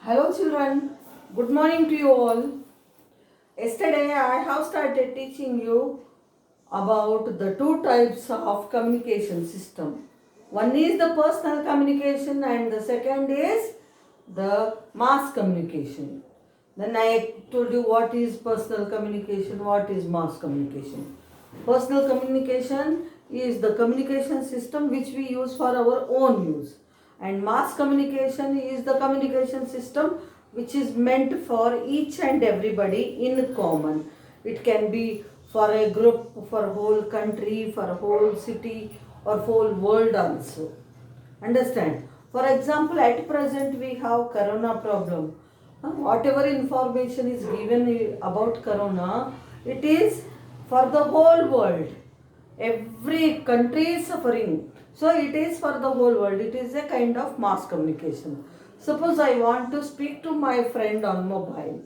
Hello children, good morning to you all. Yesterday I have started teaching you about the two types of communication system. One is the personal communication and the second is the mass communication. Then I told you what is personal communication, what is mass communication. Personal communication is the communication system which we use for our own use, and mass communication is the communication system which is meant for each and everybody in common. It can be for a group, for a whole country, for a whole city, or whole world also. Understand? For example, at present we have corona problem. Whatever information is given about corona, it is for the whole world. Every country is suffering. So it is for the whole world. It is a kind of mass communication. Suppose I want to speak to my friend on mobile.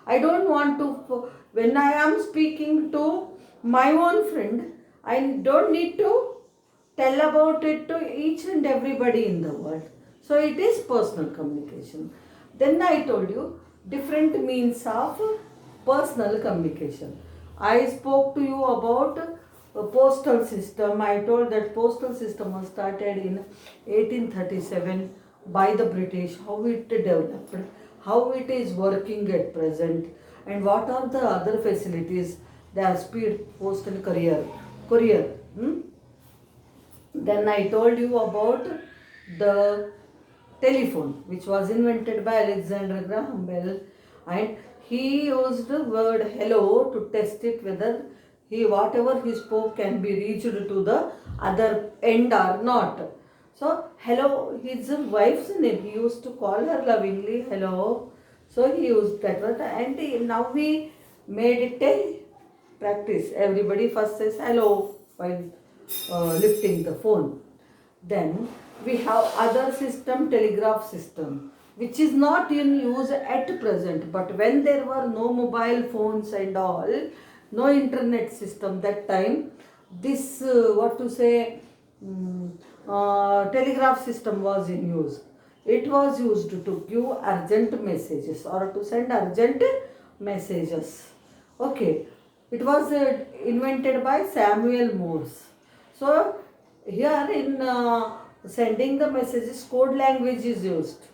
I don't want to, when I am speaking to my own friend, I don't need to tell about it to each and everybody in the world. So it is personal communication. Then I told you different means of personal communication. I spoke to you about a postal system. I told that postal system was started in 1837 by the British, how it developed, how it is working at present, and what are the other facilities, the speed postal courier. Then I told you about the telephone, which was invented by Alexander Graham Bell, and he used the word hello to test it whether whatever he spoke can be reached to the other end or not. So hello, his wife's name. He used to call her lovingly hello. So he used that word, and now we made it a practice. Everybody first says hello while lifting the phone. Then we have other system, telegraph system, which is not in use at present. But when there were no mobile phones and all, no internet system that time, this telegraph system was in use. It was used to give urgent messages or to send urgent messages. Okay, it was invented by Samuel Morse. So here in sending the messages, code language is used.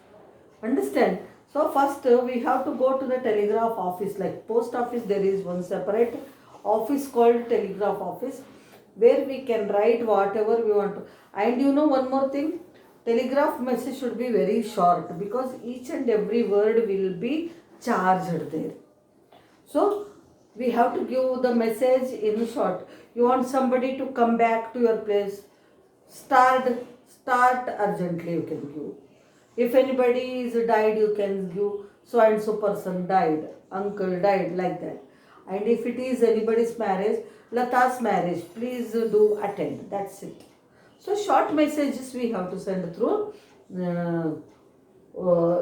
Understand? So first we have to go to the telegraph office. Like post office, there is one separate office called telegraph office, where we can write whatever we want to. And you know one more thing, telegraph message should be very short, because each and every word will be charged there. So we have to give the message in short. You want somebody to come back to your place, start urgently, you can give. If anybody is died, you can give so and so person died, uncle died, like that. And if it is anybody's marriage, Lata's marriage, please do attend. That's it. So short messages we have to send through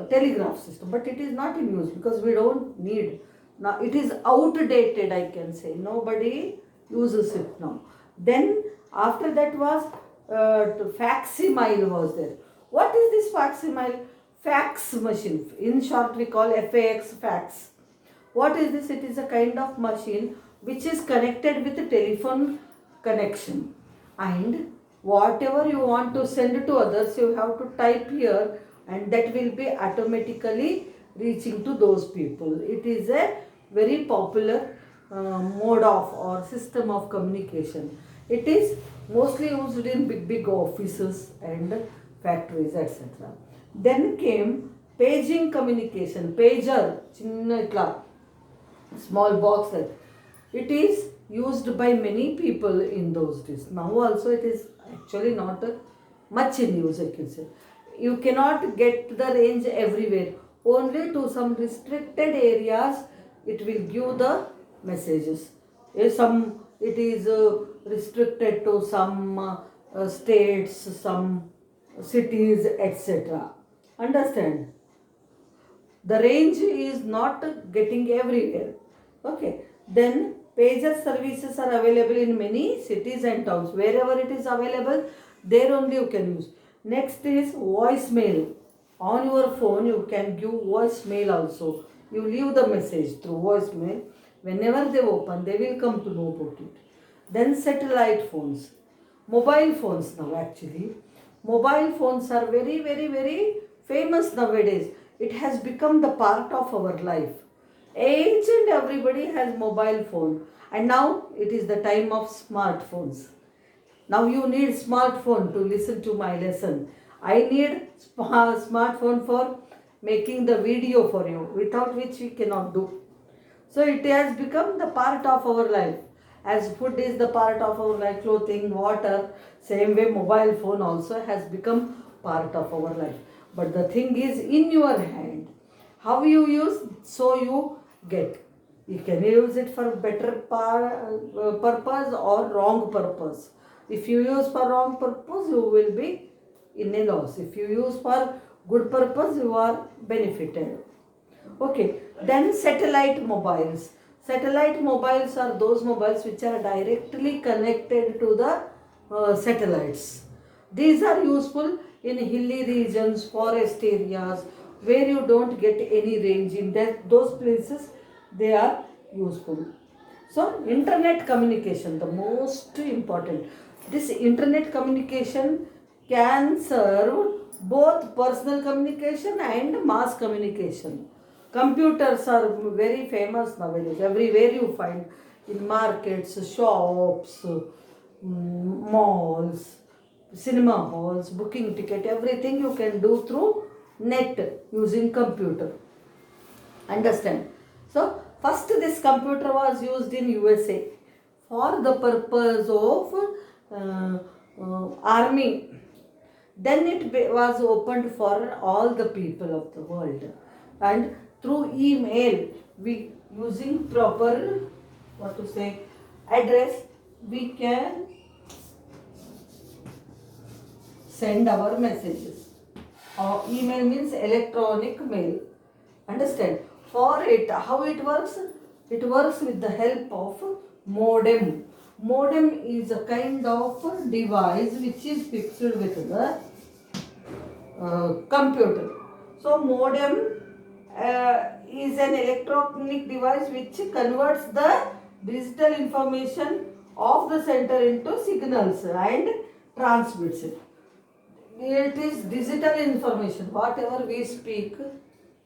telegraph system, but it is not in use because we don't need. Now it is outdated, I can say. Nobody uses it now. Then after that was facsimile was there. What is this facsimile? Fax machine. In short, we call FAX, fax. What is this? It is a kind of machine which is connected with a telephone connection. And whatever you want to send to others, you have to type here, and that will be automatically reaching to those people. It is a very popular mode of or system of communication. It is mostly used in big offices and factories, etc. Then came paging communication. Pager, chinna itla, small box like. It is used by many people in those days. Now also it is actually not much in use, I can say. You cannot get the range everywhere. Only to some restricted areas it will give the messages. It is restricted to some states, some cities, etc. Understand? The range is not getting everywhere. Okay. Then pager services are available in many cities and towns. Wherever it is available, there only you can use. Next is voicemail. On your phone, you can give voicemail also. You leave the message through voicemail. Whenever they open, they will come to know about it. Then satellite phones, mobile phones now actually. Mobile phones are very, very, very famous nowadays. It has become the part of our life. Each and everybody has mobile phone. And now it is the time of smartphones. Now you need smartphone to listen to my lesson. I need smartphone for making the video for you, without which we cannot do. So it has become the part of our life. As food is the part of our life, clothing, water, same way mobile phone also has become part of our life. But the thing is in your hand. How you use, so you get. You can use it for better purpose or wrong purpose. If you use for wrong purpose, you will be in a loss. If you use for good purpose, you are benefited. Okay, then satellite mobiles. Satellite mobiles are those mobiles which are directly connected to the satellites. These are useful in hilly regions, forest areas, where you don't get any range. In those places, they are useful. So, internet communication, the most important. This internet communication can serve both personal communication and mass communication. Computers are very famous nowadays. Everywhere you find, in markets, shops, malls, cinema halls, booking ticket, everything you can do through net using computer. Understand? So first this computer was used in USA for the purpose of army. Then it was opened for all the people of the world, and through email, we using proper, what to say, address, we can send our messages. Email means electronic mail. Understand? For it, how it works? It works with the help of modem. Modem is a kind of device which is fixed with the computer. So modem is an electronic device which converts the digital information of the center into signals and transmits it. It is digital information. Whatever we speak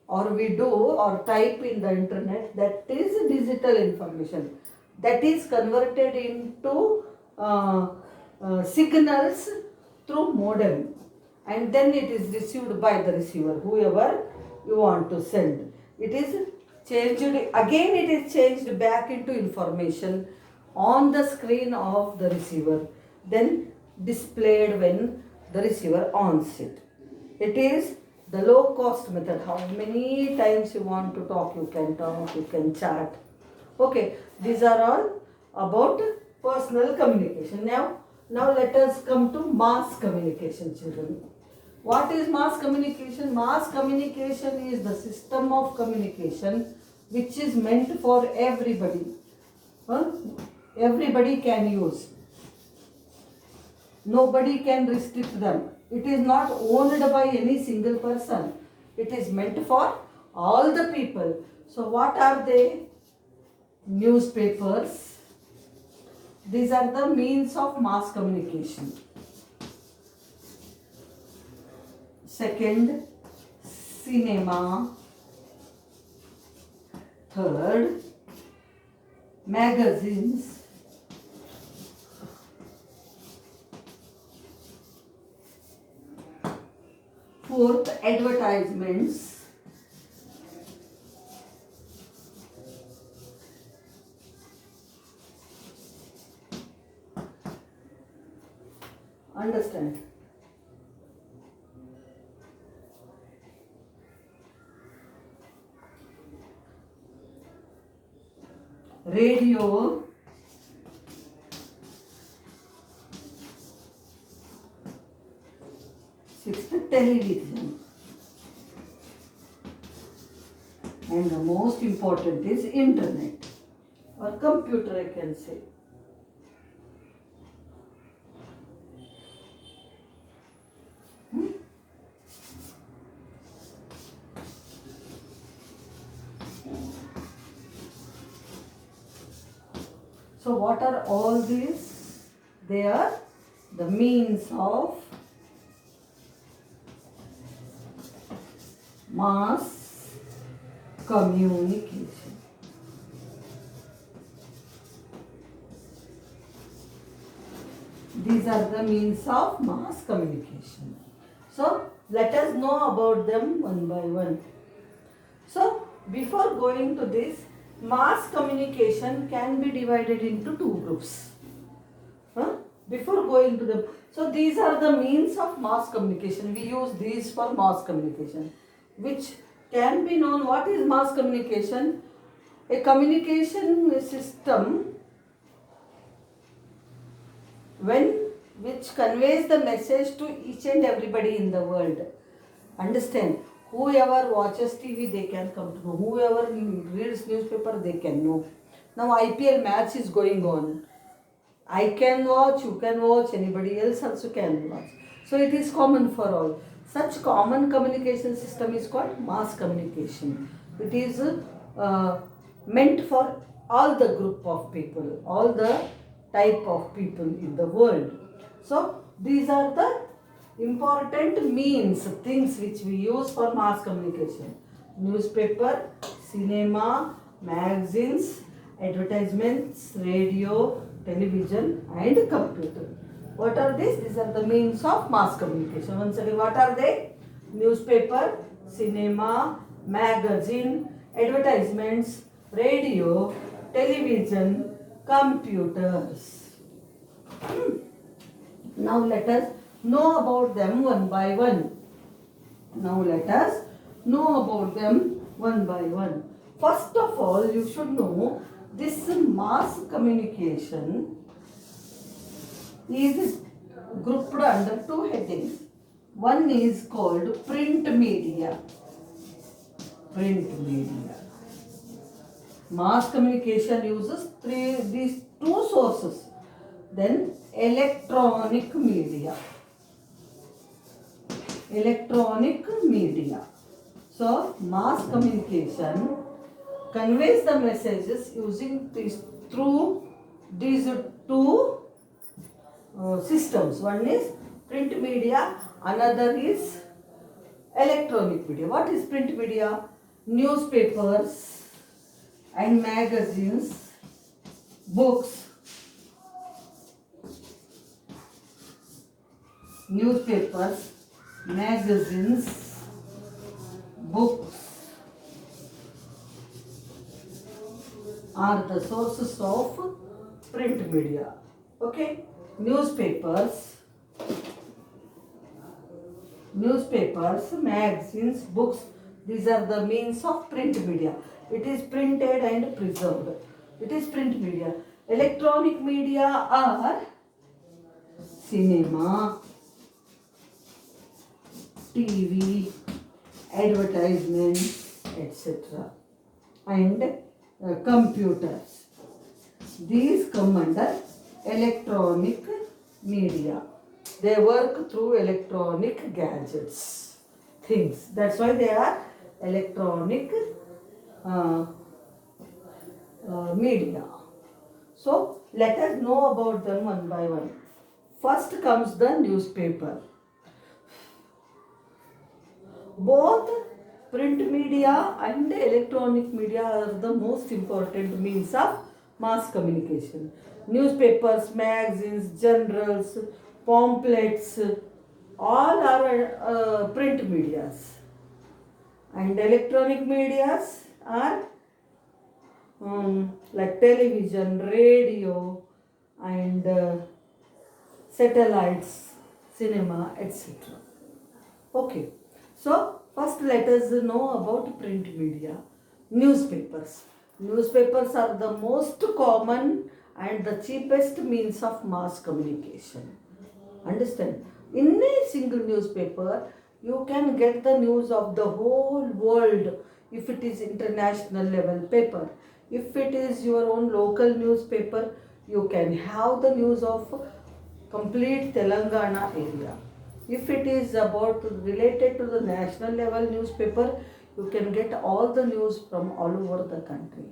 or we do or type in the internet, that is digital information. That is converted into signals through modem, and then it is received by the receiver, whoever you want to send. It is changed again, it is changed back into information on the screen of the receiver, then displayed when the receiver owns it. It is the low cost method. How many times you want to talk, you can talk, you can chat. Okay, these are all about personal communication. Now let us come to mass communication, children. What is mass communication? Mass communication is the system of communication which is meant for everybody. Everybody can use. Nobody can restrict them. It is not owned by any single person. It is meant for all the people. So what are they? Newspapers. These are the means of mass communication. Second, cinema. Third, magazines. Fourth, advertisements. Understand? Radio. Sixth, television. And the most important is internet or computer, I can say. So what are all these? They are the means of mass communication. These are the means of mass communication. So let us know about them one by one. So before going to this, mass communication can be divided into two groups. Before going to the, so these are the means of mass communication. We use these for mass communication, which can be known. What is mass communication? A communication system which conveys the message to each and everybody in the world. Understand? Whoever watches TV, they can come to know. Whoever reads newspaper, they can know. Now IPL match is going on. I can watch, you can watch, anybody else also can watch. So it is common for all. Such common communication system is called mass communication. It is meant for all the group of people, all the type of people in the world. So these are the important means, things which we use for mass communication. Newspaper, cinema, magazines, advertisements, radio, television and computer. What are these? These are the means of mass communication. Once again, what are they? Newspaper, cinema, magazine, advertisements, radio, television, computers. Now let us know about them one by one. First of all, you should know this mass communication is grouped under two headings. One is called print media. Mass communication uses these two sources. Then electronic media. So mass communication conveys the messages using through these two systems. One is print media, another is electronic media. What is print media? Newspapers and magazines, books. Newspapers, magazines, books are the sources of print media. Okay? Newspapers, magazines, books, these are the means of print media. It is printed and preserved. It is print media. Electronic media are cinema, TV, advertisements, etc. and computers. These come under electronic media. They work through electronic gadgets, things. That's why they are electronic media. So let us know about them one by one. First comes the newspaper. Both print media and electronic media are the most important means of mass communication. Newspapers, magazines, journals, pamphlets, all are print medias. And electronic medias are like television, radio, and satellites, cinema, etc. Okay. So, first let us know about print media. Newspapers. Newspapers are the most common and the cheapest means of mass communication. Understand? In a single newspaper, you can get the news of the whole world if it is international level paper. If it is your own local newspaper, you can have the news of complete Telangana area. If it is about related to the national level newspaper, you can get all the news from all over the country.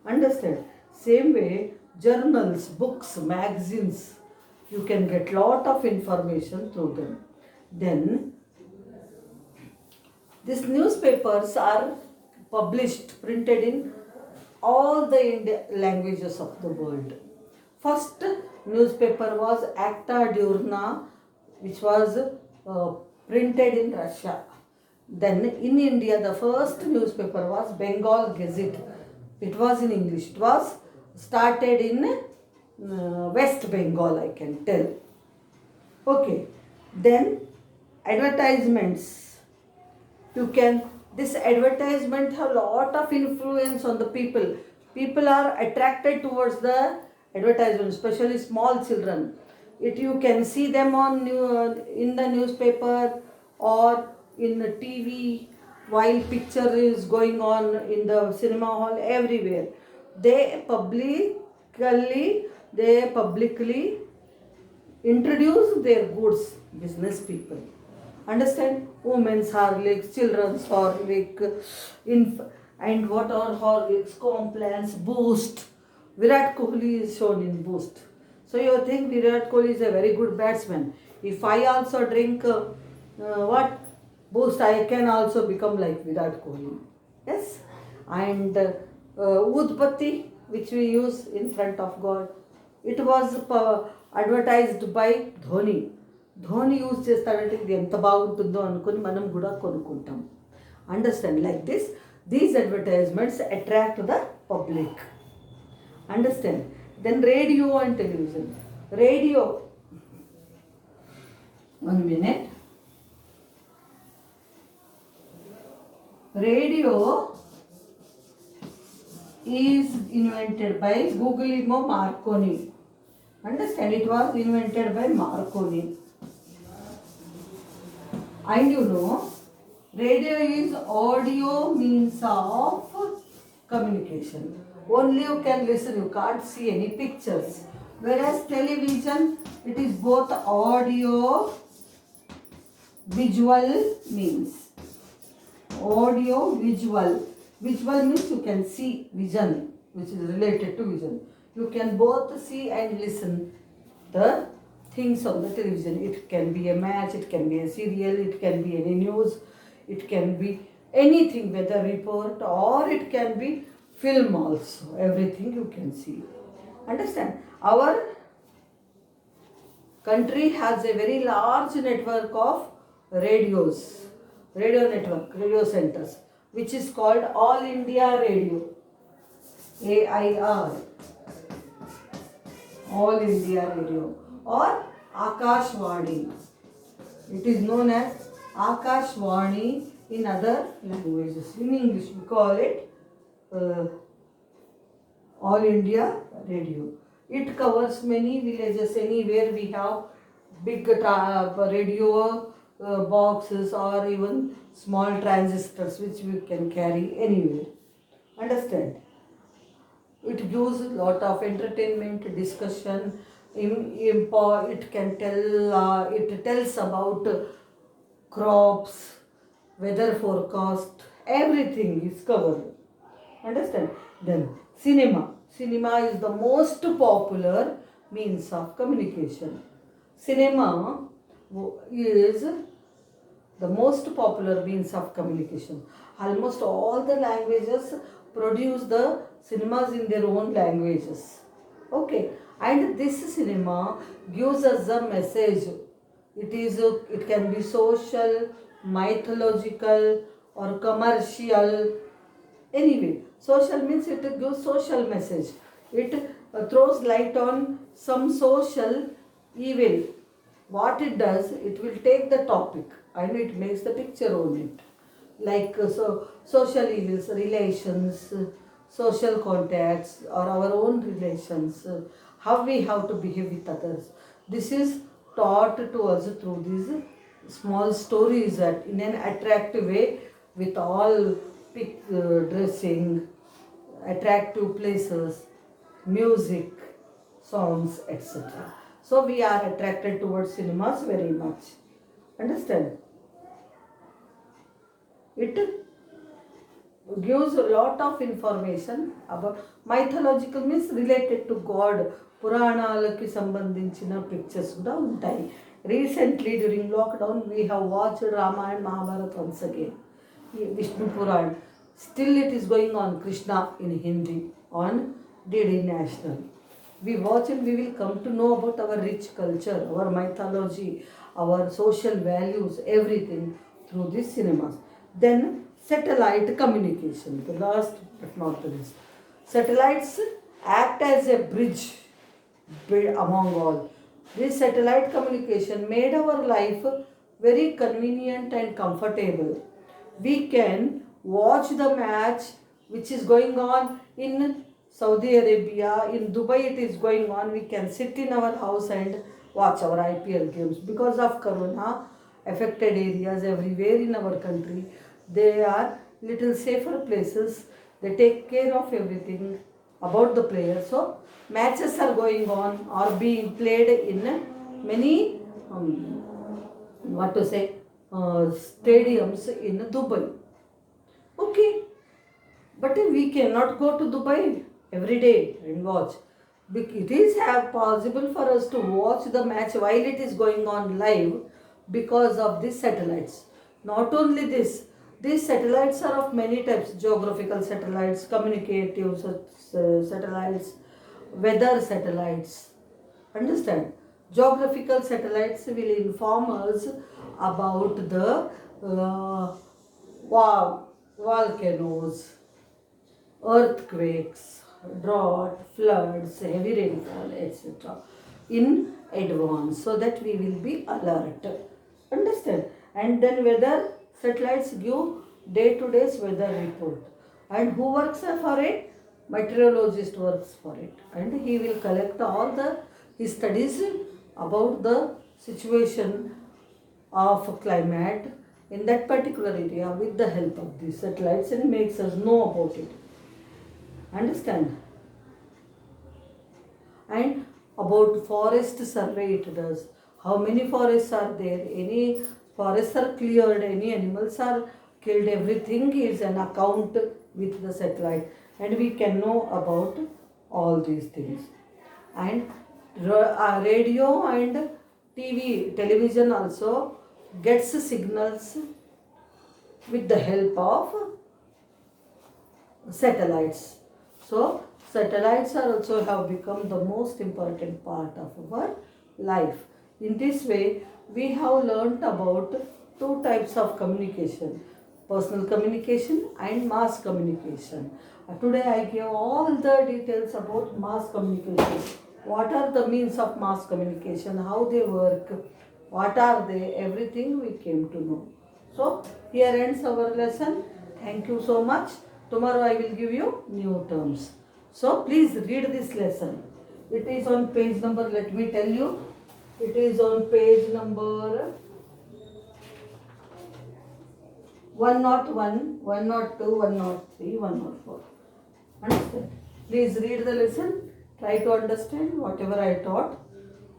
Understand? Same way, journals, books, magazines. You can get lot of information through them. Then these newspapers are published, printed in all the languages of the world. First newspaper was Acta Diurna, which was printed in Russia. Then in India, the first newspaper was Bengal Gazette. It was in English. It was started in West Bengal, I can tell. Okay. Then advertisements. You can, this advertisement have lot of influence on the people. People are attracted towards the advertisement, especially small children. It, you can see them on in the newspaper or in the TV while picture is going on in the cinema hall, everywhere. They publicly introduce their goods, business people. Understand? Women's Horlicks, children's Horlick, and what are Horlicks, Compliance, Boost. Virat Kohli is shown in Boost. So you think Virat Kohli is a very good batsman. If I also drink what? Boost, I can also become like Virat Kohli. Yes? And Udpatti, which we use in front of God. It was advertised by Dhoni. Dhoni use చేస్తాడంటే ఇది ఎంత బాగుంటుందో అనుకుని మనం కూడా కొనుక్కుంటాం. Understand? Like this these advertisements attract the public. Understand? Then radio and television. Radio, 1 minute. Radio is invented by Guglielmo Marconi. Understand? It was invented by Marconi. And you know, radio is audio means of communication. Only you can listen, you can't see any pictures. Whereas television, it is both audio, visual means. Audio, visual. Visual means you can see, vision, which is related to vision. You can both see and listen the things on the television. It can be a match, it can be a serial, it can be any news, it can be anything, weather report, or it can be film also. Everything you can see. Understand? Our country has a very large network of radios, radio network, radio centers, which is called All India Radio, AIR, All India Radio, or Akashvani. It is known as Akashvani in other languages. In English we call it All India Radio. It covers many villages. Anywhere we have big radio boxes or even small transistors which we can carry anywhere. Understand? It gives a lot of entertainment, discussion. It can tell. It tells about crops, weather forecast. Everything is covered. Understand? Then cinema. Cinema is the most popular means of communication. Cinema is the most popular means of communication. Almost all the languages produce the cinemas in their own languages. Okay, and this cinema gives us a message. It can be social, mythological, or commercial. Anyway, social means it gives social message. It throws light on some social evil. What it does, it will take the topic and it makes the picture on it. Like social evils, relations, social contacts, or our own relations, how we have to behave with others. This is taught to us through these small stories that in an attractive way, with all dressing, attractive places, music, songs, etc. So we are attracted towards cinemas very much. Understand? It gives a lot of information about mythological means related to God. పురాణాలకి సంబంధించిన pictures కూడా ఉంటాయి. Recently during lockdown we have watched Ramayana Mahabharat once again, Vishnu Pooran. Still it is going on Krishna in Hindi on DD national. We watch and we will come to know about our rich culture, our mythology, our social values, everything through these cinemas. Then satellite communication, the last but not the least. Satellites act as a bridge among all. This satellite communication made our life very convenient and comfortable. We can watch the match which is going on in Saudi Arabia, in Dubai it is going on. We can sit in our house and watch our IPL games. Because of Corona, affected areas everywhere in our country, they are little safer places. They take care of everything about the players. So matches are going on or being played in many stadiums in Dubai. Okay, but we cannot go to Dubai every day and watch. It is possible for us to watch the match while it is going on live because of these satellites. Not only this, these satellites are of many types: geographical satellites, communicative satellites, weather satellites. Understand? Geographical satellites will inform us about the volcanoes, earthquakes, drought, floods, heavy rainfall, etc. in advance, so that we will be alert. Understand? And then weather satellites give day-to-day weather report. And who works for it? Meteorologist works for it. And he will collect all his studies about the situation of climate in that particular area with the help of these satellites, and makes us know about it. Understand? And about forest survey it does. How many forests are there? Any forests are cleared, any animals are killed, everything is an account with the satellite, and we can know about all these things. And radio and television also gets signals with the help of satellites. So satellites are also have become the most important part of our life. In this way, we have learnt about two types of communication: personal communication and mass communication. Today I gave all the details about mass communication. What are the means of mass communication, how they work, what are they, everything we came to know. So here ends our lesson. Thank you so much. Tomorrow I will give you new terms. So please read this lesson. It is on page number, let me tell you, it is on page number 101, 102, 103, 104. Understand? Please read the lesson, try to understand whatever I taught,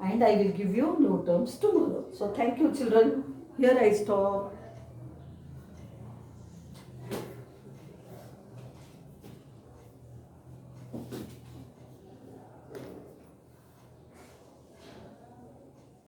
and I will give you new terms tomorrow. So thank you children. Here I stop.